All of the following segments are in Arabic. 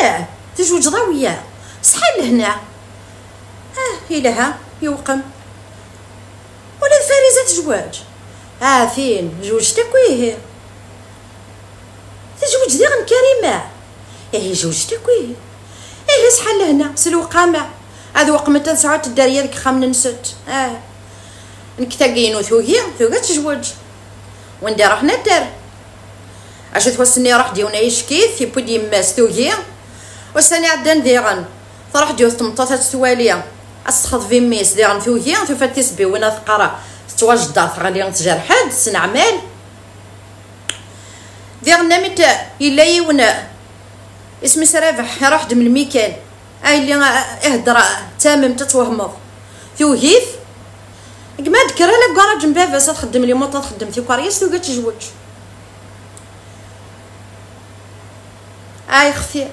ياه تزوج ضاوية شحال لهنا إلها يوقم ولا فريزة زواج فين زوجتك ويه تزوج ديغن كريمة زوجتك ويه شحال لهنا سلوقامة هذا وقمة تسعود الدارية ذيك خامن نسد نكتاقينو ثوهي تزوج وندي روح ندر اش توسني روح ديونا يشكيث يبود يماس ثوهي وساني عدان ديغن تروح ديو تمطات تواليا اسخط في ميس ديغن ثوهي ثفتيس بي وين ثقرا تواجد غالي تجرحد سنعمال ديغن نمت الا يونا اسمي سرافح يروح دم الميكان اللي اهدر تامم تتوهمض ثوهيث قماد كرا لا كراج جنب بافاس تخدم لي موطا تخدم في كاريس توقا تزوج خفي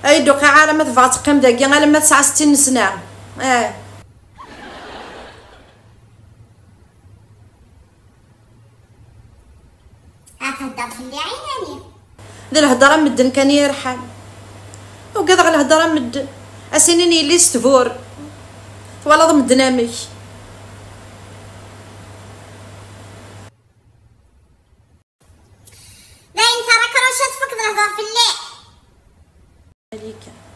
دوكا عالم تبغى تقيم داكي غير لما 69 سنه تهضر في اللي عيناني ذا الهضره مدن كان يرحل وكذا غير الهضره مدن اسنين يلي ستفور ولا ضمدنا مي باين تراك رشاد فك الهضر في الليل عليك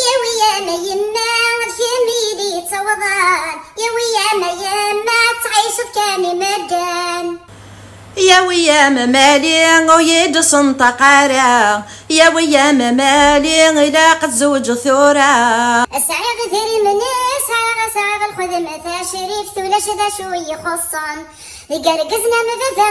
يا ويا ما يما جميلي توضان يا ويا ما يما تعيش بكاني مدان يا ويا مالي ويد صنطة قارع يا ويا مالي إلا قد زوج ثورة السعي غثيري من ساغ الخدمة شريف ثولاش ذا شوي خصان قرقزنا مذا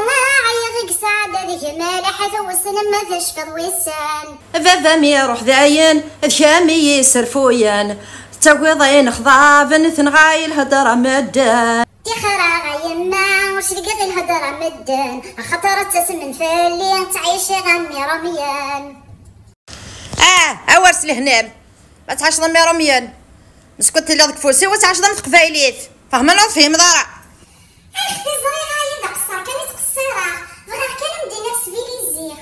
عيغك سعادة ذيك مالح ثوسن ما تشفض ويسان فافا مي روح ذاين ذكامي يسرفويان تاويضين خضابن ثنغاي الهدرة مدان تخرا يما وش لقيت الهدرة مدن خطرت تسمن فالي تعيشي غمي رميان اورس لهنام ما تعيش ضمي رميان مسكت اللي ضك فوسي وتعيش ضم قفايليت فهمنا نوض فيه مضارع اختي صغيرة يدق الصار كانت قصيرة بغا كان مدينة سبيلي الزيخ